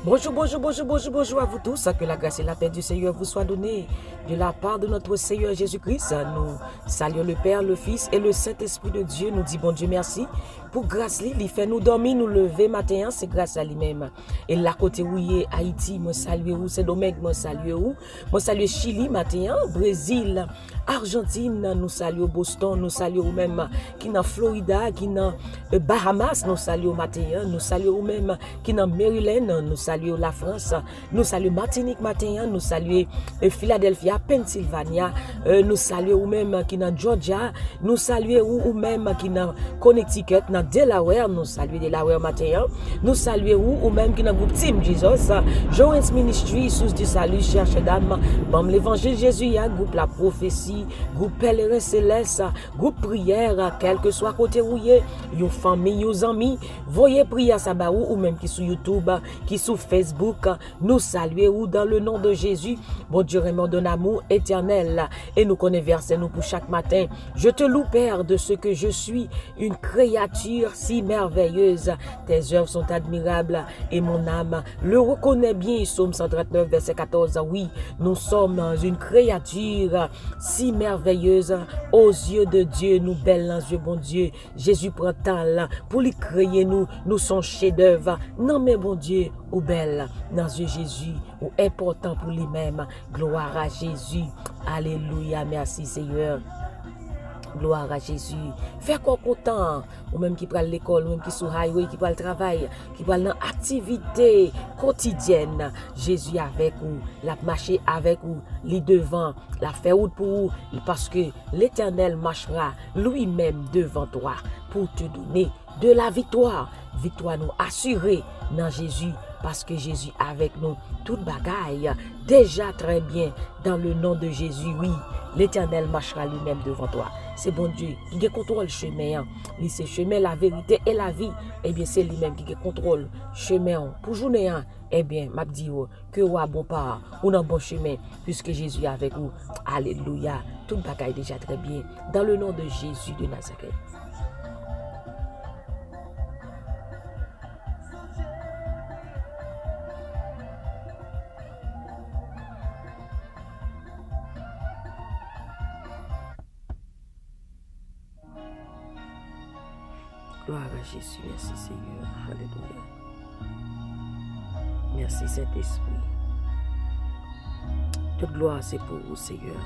Bonjour, bonjour, bonjour, bonjour, bonjour à vous tous. Que la grâce et la paix du Seigneur vous soient données de la part de notre Seigneur Jésus-Christ. Nous saluons le Père, le Fils et le Saint-Esprit de Dieu. Nous disons bon Dieu merci pour grâce lui. Il fait nous dormir, nous lever matin, c'est grâce à lui-même. Et là côté où il est Haïti, moi salue où, Saint-Domingue, moi salue où, moi salue Chili matin, Brésil, Argentine, nous saluons Boston, nous saluons même qui dans Florida, qui dans Bahamas, nous saluons matin, nous saluons même qui dans Maryland, nous saluons la France, nous saluons Martinique matin, nous saluons Philadelphia, Pennsylvania, nous saluons même qui dans Georgia, nous saluons ou même qui dans Connecticut, dans Delaware, nous saluons Delaware matin, nous saluons ou même qui dans groupe Team Jesus, Joanne's Ministry, sous du salut, cherche dame, bon l'évangile Jésus, groupe la prophétie, groupe pèlerin céleste, groupe prière, quel que soit côté où y est, yon famille, yon amis, voyez prier ça ba ou même qui sur YouTube, qui sur Facebook, nous saluons dans le nom de Jésus. Bon Dieu vraiment d'un amour éternel et nous connaît verset nous pour chaque matin. Je te loue Père de ce que je suis, une créature si merveilleuse. Tes œuvres sont admirables et mon âme le reconnaît bien. Psaume 139 verset 14. Oui, nous sommes une créature si merveilleuse aux yeux de Dieu, nous belles dans yeux bon Dieu. Jésus prend temps pour lui créer nous sommes chef-d'œuvre. Non mais bon Dieu, ou belle dans yeux Jésus, ou important pour lui-même. Gloire à Jésus. Alléluia, merci Seigneur. Gloire à Jésus. Fais quoi content. Ou même qui prend l'école, ou même qui sur highway, qui prend le travail, qui prend l'activité quotidienne. Jésus avec vous, la marcher avec vous, les devant, la fait route pour vous, parce que l'Éternel marchera lui-même devant toi pour te donner de la victoire. Victoire nous assurée dans Jésus, parce que Jésus avec nous, toute bagaille, déjà très bien, dans le nom de Jésus, oui, l'Éternel marchera lui-même devant toi. C'est bon Dieu qui contrôle le chemin. Il c'est chemin, la vérité et la vie. Eh bien, c'est lui-même qui contrôle le chemin. Pour journée, eh bien, m'a dit que ou a bon part, ou dans bon chemin, puisque Jésus est avec vous. Alléluia. Toute bagaille déjà très bien. Dans le nom de Jésus de Nazareth. Gloire à Jésus, merci Seigneur, alléluia. Merci Saint-Esprit. Toute gloire c'est pour vous Seigneur.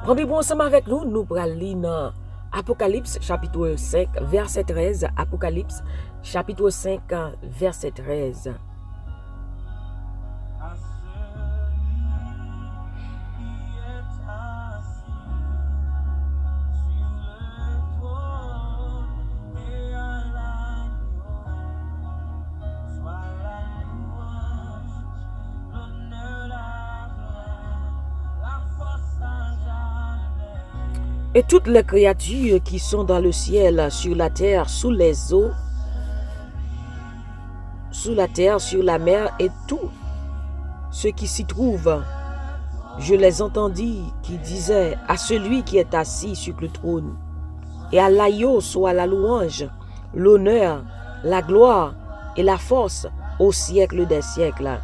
Prenez bon ensemble avec nous, nous prenons lire Apocalypse chapitre 5 verset 13. Apocalypse chapitre 5 verset 13. Et toutes les créatures qui sont dans le ciel, sur la terre, sous les eaux, sous la terre, sur la mer, et tout ce qui s'y trouve, je les entendis qui disaient à celui qui est assis sur le trône, et à l'agneau soit la louange, l'honneur, la gloire et la force au siècle des siècles.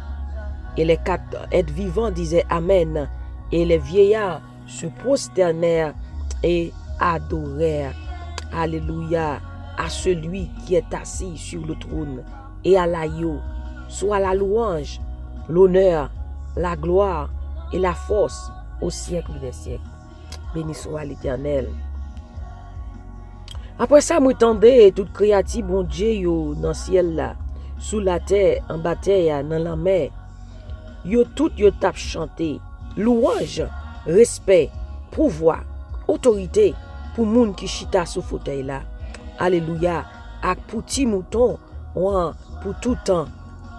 Et les quatre êtres vivants disaient Amen, et les vieillards se prosternèrent et adorèrent. Alléluia à celui qui est assis sur le trône et à l'agneau soit la louange, l'honneur, la gloire et la force au siècle des siècles. Béni soit l'Éternel. Après ça, moi tendais toute créature bon Dieu yo dans le ciel là, sous la terre, en bas terre, dans la mer. Yo tout yo tap chanter louange, respect, pouvoir, autorité pour moun qui chita sous fauteuil là. Alléluia. Ak pour ti mouton, pour tout temps.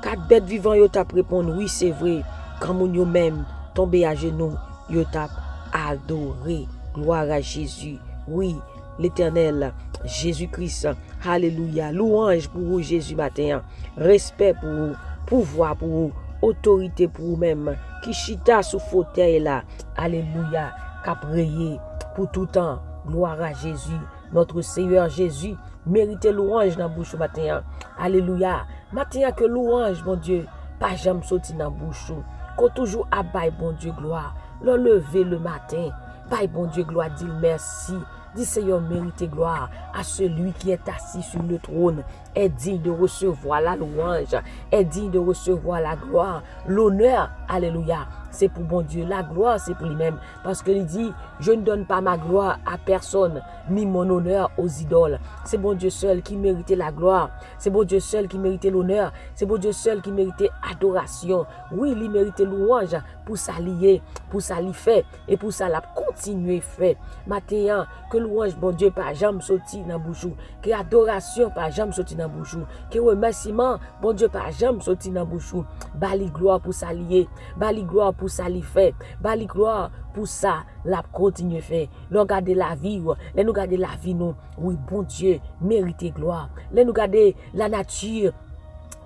Quatre bêtes vivantes yo tap répondre oui, c'est vrai. Quand moun yo même tombé à genoux, yo tap adoré. Gloire à Jésus. Oui, l'Éternel Jésus-Christ. Alléluia. Louange pour vous, Jésus matin. Respect pour vous. Pouvoir pour vous. Autorité pour vous-même. Qui chita sous fauteuil là. Alléluia. Qu'a prié pour tout temps. Gloire à Jésus. Notre Seigneur Jésus. Méritez louange dans la bouche matin. Alléluia. Matin que louange, mon Dieu. Pas jamais sorti dans la bouche. Qu'on toujours abaye, bon Dieu, gloire. Le lever le matin. Baille, bon Dieu, gloire. Dis merci. Dis Seigneur, mérite gloire à celui qui est assis sur le trône, est digne de recevoir la louange, est digne de recevoir la gloire, l'honneur, alléluia. C'est pour bon Dieu, la gloire c'est pour lui-même, parce qu'il dit, je ne donne pas ma gloire à personne, ni mon honneur aux idoles. C'est bon Dieu seul qui méritait la gloire, c'est bon Dieu seul qui méritait l'honneur, c'est bon Dieu seul qui méritait adoration. Oui, il méritait louange pour s'allier, pour s'allier fait, et pour ça la continuer fait. Matin, que louange, bon Dieu, par jamais sorti dans bouche, que adoration par jamais sorti dans bouche, que remerciement, bon Dieu, par jamais sorti dans bouche, bali gloire pour s'allier, bali gloire pour s'allier fait, bali gloire pour ça, la continue fait. Nous garder la vie, nous garder la vie, nous, oui, bon Dieu, méritez gloire. Nous garder la nature.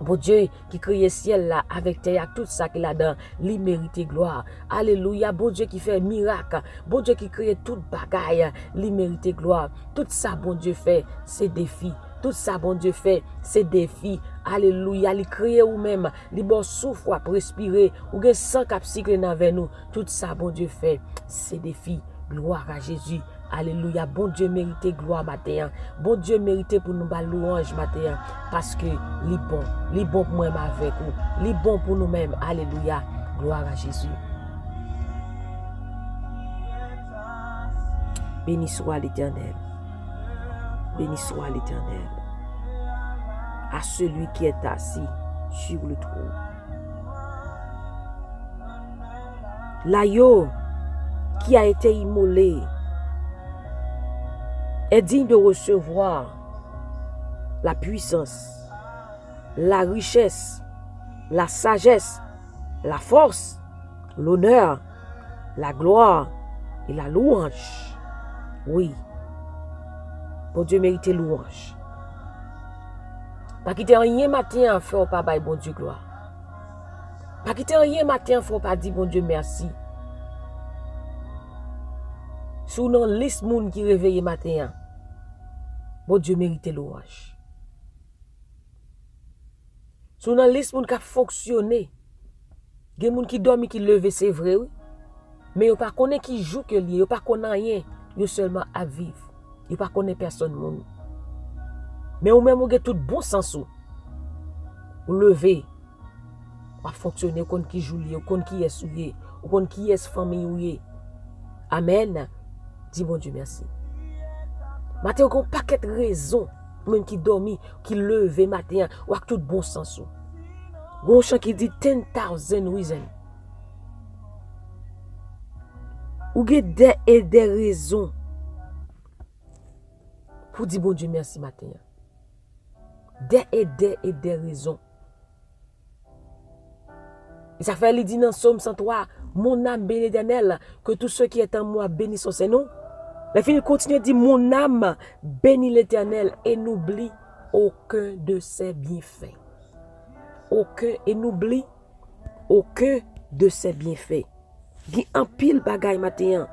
Bon Dieu qui crée ciel là avec terre, tout ça qu'il a dans, lui mérite gloire. Alléluia. Bon Dieu qui fait miracle. Bon Dieu qui crée toute bagaille, lui mérite gloire. Tout ça, bon Dieu fait, c'est défi. Tout ça, bon Dieu fait, c'est défi. Alléluia. Il crée ou même, il bon souffle à respirer, ou gen sang cap cycle dans nous. Tout ça, bon Dieu fait, c'est défi. Gloire à Jésus. Alléluia. Bon Dieu mérite gloire matin. Bon Dieu mérite pour nous battre louange matin. Parce que les bon pour moi avec vous. Les bon pour nous-mêmes. Alléluia. Gloire à Jésus. Béni soit l'Éternel. Béni soit l'Éternel. À celui qui est assis sur le trône. L'agneau qui a été immolé est digne de recevoir la puissance, la richesse, la sagesse, la force, l'honneur, la gloire et la louange. Oui, bon Dieu mérite louange. Pas quitter rien matin, faire pas bail bon Dieu gloire. Pas quitter rien matin, faut pas dire bon Dieu merci. Sous nos liste moun qui réveille matin, bon Dieu mérite louange. Sous nos liste moun qui a fonctionné, gen moun qui dormi qui levé c'est vrai oui, mais yo pas connaît qui joue que li, yo pas connaît rien, yo seulement à vivre. Yo pas connaît personne moun. Mais ou même ou gen tout bon sens ou levé, ou fonctionner ou kon qui joue li, ou kon qui est souillé, ou kon qui est famille ou. Amen. Dis bon Dieu merci. Matin, on a un paquet de raisons, même qui dormi, qui levé matin, ou avec tout bon sens. On a un chant qui dit 10,000 reasons. Ou il y a des raisons pour dire bon Dieu merci matin. Des raisons. Et ça fait, il dit dans Somme 103, mon âme bénit l'Éternel, que tous ceux qui sont en moi bénissent son nom. La fin continue à dire, mon âme bénit l'Éternel et n'oublie aucun de ses bienfaits. Aucun, et n'oublie aucun de ses bienfaits. Il y a un pile bagaille matin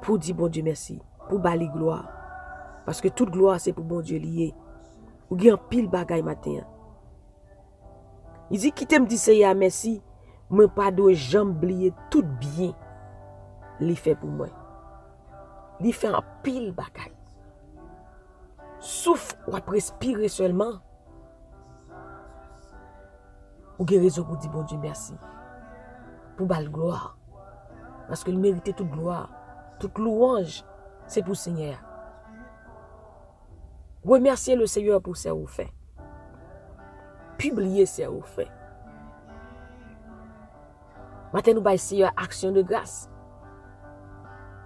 pour dire bon Dieu merci, pour bali gloire. Parce que toute gloire c'est pour bon Dieu lié. Il y a un pile bagaille matin. Il dit, qui t'aime dit Seigneur merci, mais pas de jamais oublier tout bien. Il fait pour moi. Il fait un pile bagaille. Souffle ou à respirer seulement. Ou avez raison pour dire bon Dieu merci. Pour bal gloire. Parce qu'il méritait toute gloire. Toute louange, c'est pour le Seigneur. Remerciez le Seigneur pour ce qu'il fait. Publier ce qu'il fait. Maintenant, nous baissons Seigneur action de grâce.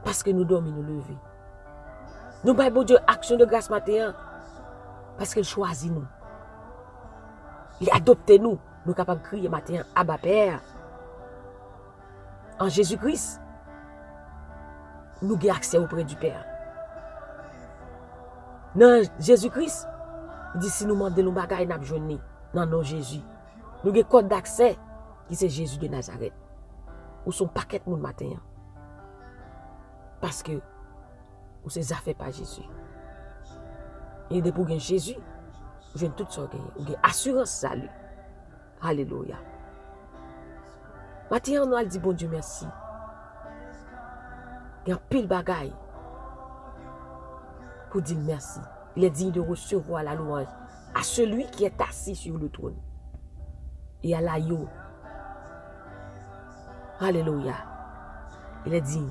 Parce que nous dormons, nous lever. Nous baissons bon Dieu action de grâce matin. Parce qu'il choisit nous. Il adopte nous. Nous sommes capables de crier matin, Abba Père. En Jésus-Christ, nous avons accès auprès du Père. Dans Jésus-Christ, il dit si nous demandons nos bagages, nous avons besoin dans nos Jésus. Nous avons un code d'accès qui c'est Jésus de Nazareth. Ou son paquet de monde matin. Parce que ou c'est affaire par Jésus. Et de pour gagner Jésus, vous avez tout ça gagner. Vous avez assurance salut. Alléluia. Matin, on a dit bon Dieu merci. Il y a pile bagaille pour dire merci. Il est digne de recevoir la louange à celui qui est assis sur le trône. Et à l'agneau. Alléluia. Il est digne.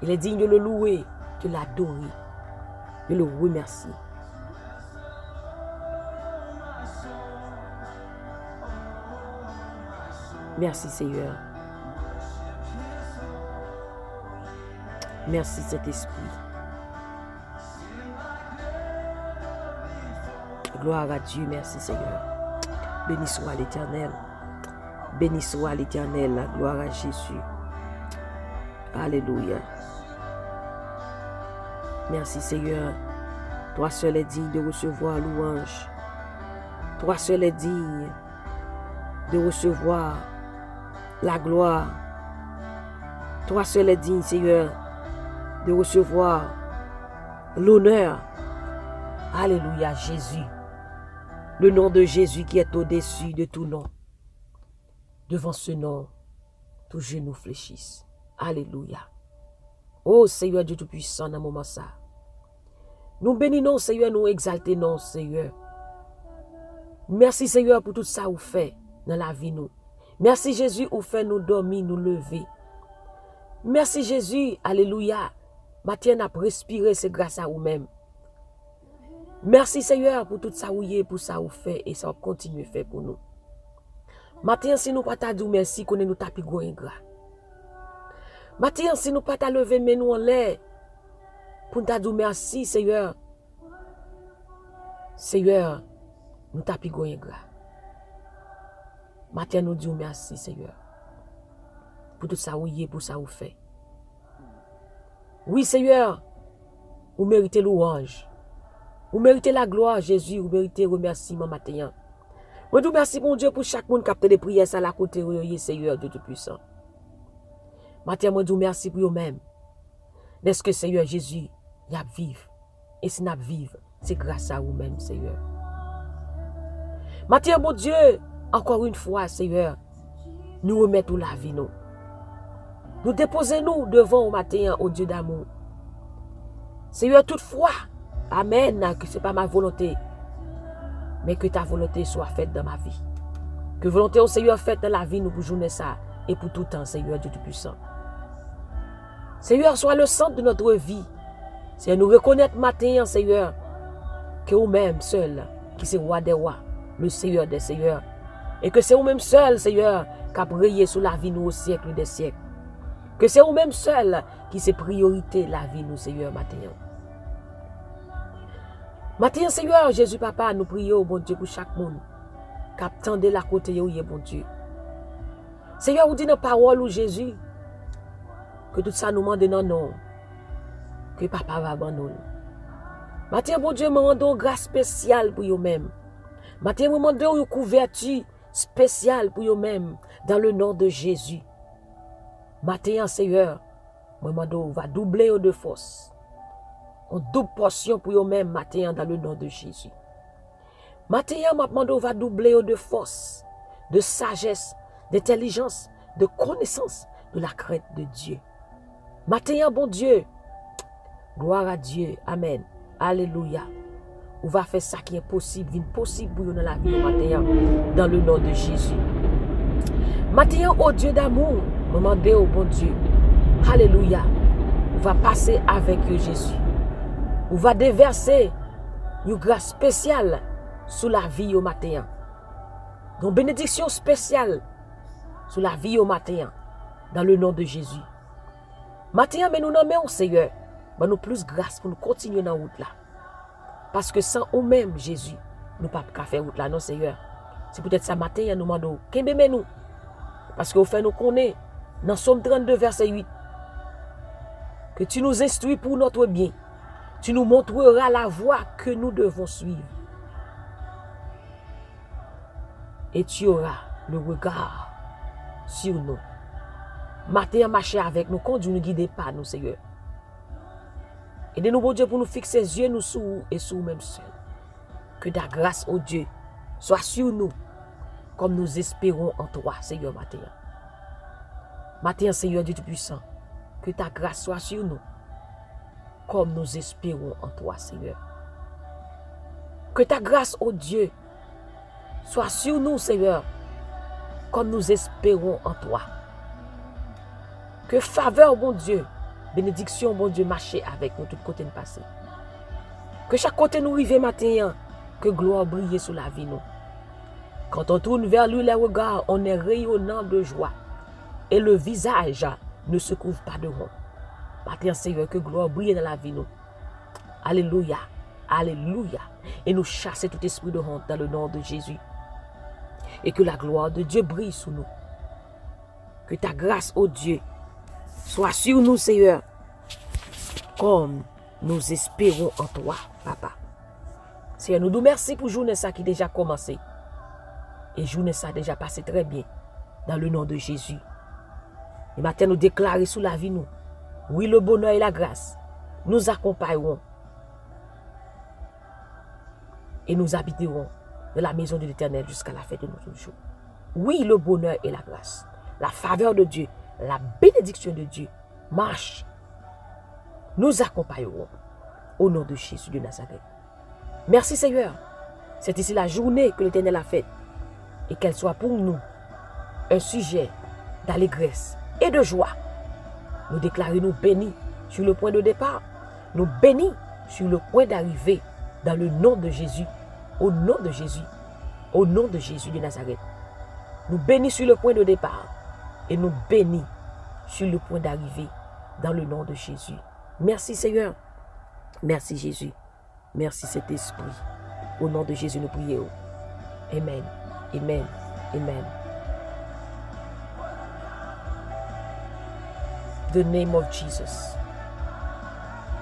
Il est digne de le louer, de l'adorer, de le remercier. Merci Seigneur. Merci Saint-Esprit. Gloire à Dieu, merci Seigneur. Béni soit l'Éternel. Béni soit l'Éternel, la gloire à Jésus. Alléluia. Merci Seigneur. Toi seul est digne de recevoir louange. Toi seul est digne de recevoir la gloire. Toi seul est digne, Seigneur, de recevoir l'honneur. Alléluia, Jésus. Le nom de Jésus qui est au-dessus de tout nom. Devant ce nom, tous genoux fléchissent. Alléluia. Oh Seigneur Dieu Tout-Puissant, dans ce moment ça. Nous bénissons Seigneur, nous exaltons Seigneur. Merci Seigneur pour tout ça que vous faites dans la vie nous. Merci Jésus, vous fait nous dormir, nous lever. Merci Jésus, alléluia. Matin, nous respirer, c'est grâce à vous-même. Merci Seigneur pour tout ça que vous faites, pour ça que vous faites et ça va continuer à faire pour nous. Matin, si nous ne pas te dire merci, qu'on nous tapis gros ingrat. Matin, si nous ne pas te lever, mais nous en l'air, pour te dire merci Seigneur. Seigneur, nous tapis gros ingrat. Matin, nous disons merci, Seigneur, pour tout ça, oui, pour ça, vous faites. Oui, Seigneur, vous méritez louange. Vous méritez la gloire, Jésus. Vous méritez remerciement matin. Moi, je vous remercie, mon Dieu, pour chaque monde qui a fait des prières à la côté, Seigneur, Dieu Tout-Puissant. Matin, moi, je vous remercie pour vous-même. Est-ce que, Seigneur Jésus, il y a vivre. Et si nous vivre, c'est grâce à vous-même, Seigneur. Matin, mon Dieu, encore une fois, Seigneur, nous remettons la vie, nous. Nous déposons-nous devant au matin, au Dieu d'amour. Seigneur, toutefois, Amen, que ce n'est pas ma volonté, mais que ta volonté soit faite dans ma vie. Que volonté au Seigneur faite dans la vie, nous pour journée ça, et pour tout temps, Seigneur Dieu Tout-Puissant. Seigneur, sois le centre de notre vie. Seigneur, nous reconnaître matin, Seigneur, que vous-même seul, qui c'est roi des rois, le Seigneur des seigneurs, et que c'est vous-même seul, Seigneur, qui a brillé sur la vie nous au siècle des siècles. Que c'est vous-même seul qui c'est priorité la vie nous, Seigneur, matin. Matin, Seigneur, Jésus, Papa, nous prions, bon Dieu, pour chaque monde qui attendait la côté, bon Dieu. Seigneur, vous dites dans la parole, ou Jésus, que tout ça nous demande non, non, que Papa va abandonner. Matin, bon Dieu, nous demandons grâce spéciale pour vous-même. Matin, nous demandons une couverture spéciale pour vous-même, dans le nom de Jésus. Matin, Seigneur, nous demandons, va doubler de force. En double portion pour vous-même, matin, dans le nom de Jésus. Matin, nous demandons, va doubler de force, de sagesse, d'intelligence, de connaissance, de la crainte de Dieu. Matin, bon Dieu, gloire à Dieu, amen, alléluia. On va faire ça qui est possible, impossible pour nous dans la vie matin, dans le nom de Jésus. Matin, oh Dieu d'amour, demandez au bon Dieu, alléluia, on va passer avec Jésus. On va déverser une grâce spéciale sur la vie au matin. Une bénédiction spéciale sur la vie au matin, dans le nom de Jésus. Matin, mais nous nommons Seigneur, mais nous plus grâce pour nous continuer dans la route là. Parce que sans nous-mêmes, Jésus, nous ne pouvons pas faire route là, non Seigneur. C'est peut-être ça matin, nous demandons, qu'est-ce nous? Parce qu'au fait, nous connaissons, dans Somme 32, verset 8, que tu nous instruis pour notre bien, Tu nous montreras la voie que nous devons suivre. Et tu auras le regard sur nous. Matin, marcher avec nous, conduis nous, guider par nous, Seigneur. Aidez-nous, bon Dieu, pour nous fixer les yeux nous sur et sur nous-mêmes seuls. Que ta grâce, oh Dieu, soit sur nous, comme nous espérons en toi, Seigneur, matin. Matin, Seigneur Dieu Tout-Puissant, que ta grâce soit sur nous, comme nous espérons en toi, Seigneur. Que ta grâce, oh Dieu, soit sur nous, Seigneur, comme nous espérons en toi. Que faveur, bon Dieu, bénédiction, bon Dieu, marche avec nous, tout côté de passé. Que chaque côté nous arrive matin, que gloire brille sur la vie, nous. Quand on tourne vers lui les regards, on est rayonnant de joie. Et le visage ne se couvre pas de honte. Matin, Seigneur, que gloire brille dans la vie, nous. Alléluia. Alléluia. Et nous chasser tout esprit de honte dans le nom de Jésus. Et que la gloire de Dieu brille sur nous. Que ta grâce, ô Dieu, soit sur nous, Seigneur, comme nous espérons en toi, Papa. Seigneur, nous nous remercions pour journée ça qui déjà commencé. Et journée ça déjà passé très bien, dans le nom de Jésus. Et maintenant, nous déclarons sous la vie, nous, oui, le bonheur et la grâce, nous accompagnerons et nous habiterons dans la maison de l'Éternel jusqu'à la fin de notre jour. Oui, le bonheur et la grâce, la faveur de Dieu, la bénédiction de Dieu marche. Nous accompagnerons au nom de Jésus de Nazareth. Merci Seigneur. C'est ici la journée que l'Éternel a faite et qu'elle soit pour nous un sujet d'allégresse et de joie. Nous déclarons nous bénis sur le point de départ, nous bénis sur le point d'arrivée dans le nom de Jésus, au nom de Jésus, au nom de Jésus de Nazareth. Nous bénis sur le point de départ et nous bénis sur le point d'arrivée dans le nom de Jésus. Merci Seigneur. Merci Jésus. Merci Saint-Esprit. Au nom de Jésus nous prions. Amen. Amen. Amen. The name of Jesus.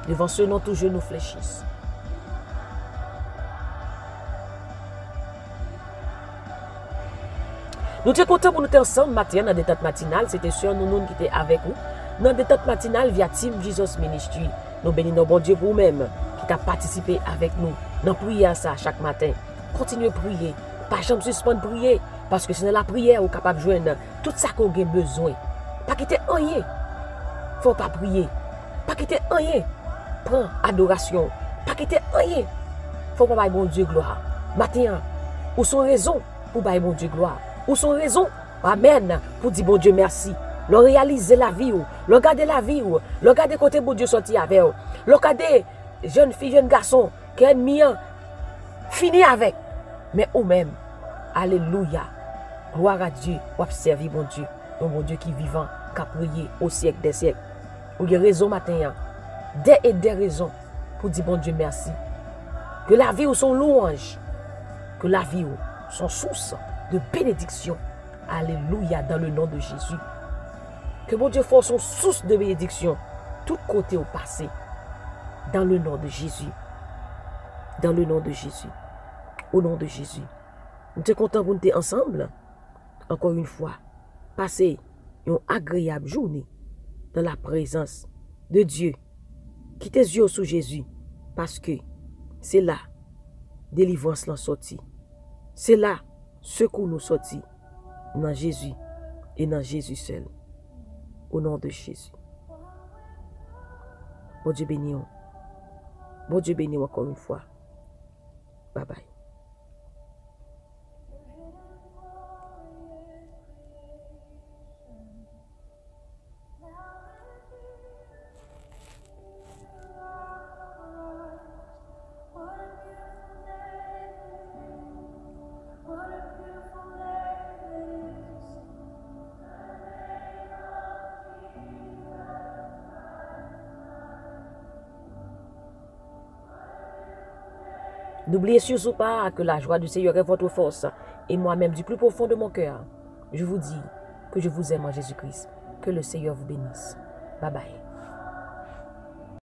Devant ce nom, tous genoux fléchissent. Nous sommes contents pour nous être ensemble matin dans des détente matinale. C'était sur nous qui était avec nous. Dans des détente matinale via Team Jesus Ministry. Nous bénissons notre bon Dieu pour vous-même qui t'a participé avec nous dans la prière ça chaque matin. Continuez à prier. Pas jamais suspendre prier. Parce que c'est dans la prière qu'on est capable de joindre tout ça qu'on a besoin. Pas quitter rien. Faut pas prier. Pas quitter rien. Prends adoration. Pas quitter rien. Faut pas bailler bon Dieu gloire. Matin, ou son raison pour bailler bon Dieu gloire. Ou son raison, amen, pour dire bon Dieu merci. Le réaliser la vie, le garder la vie, le garder côté bon Dieu sorti avec, le garder jeune fille, jeune garçon, qui est ennemi, fini avec. Mais ou même, alléluia, gloire à Dieu, ou observer bon Dieu, un bon Dieu qui est vivant, qui a prié au siècle des siècles. Ou il y a raison matin, des raisons pour dire bon Dieu merci. Que la vie ou son louange, que la vie ou son source de bénédiction. Alléluia, dans le nom de Jésus. Que mon Dieu fasse son source de bénédiction, tout côté au passé, dans le nom de Jésus. Dans le nom de Jésus. Au nom de Jésus. Nous sommes contents pour nous être ensemble. Encore une fois, passer une agréable journée dans la présence de Dieu. Qui tes yeux sous Jésus, parce que c'est là, délivrance l'en sorti. C'est là, secours nous sorti dans Jésus et dans Jésus seul. Au nom de Jésus. Bon Dieu béni. Bon Dieu béni encore une fois. Bye bye. N'oubliez surtout pas que la joie du Seigneur est votre force. Et moi-même, du plus profond de mon cœur, je vous dis que je vous aime en Jésus-Christ. Que le Seigneur vous bénisse. Bye bye.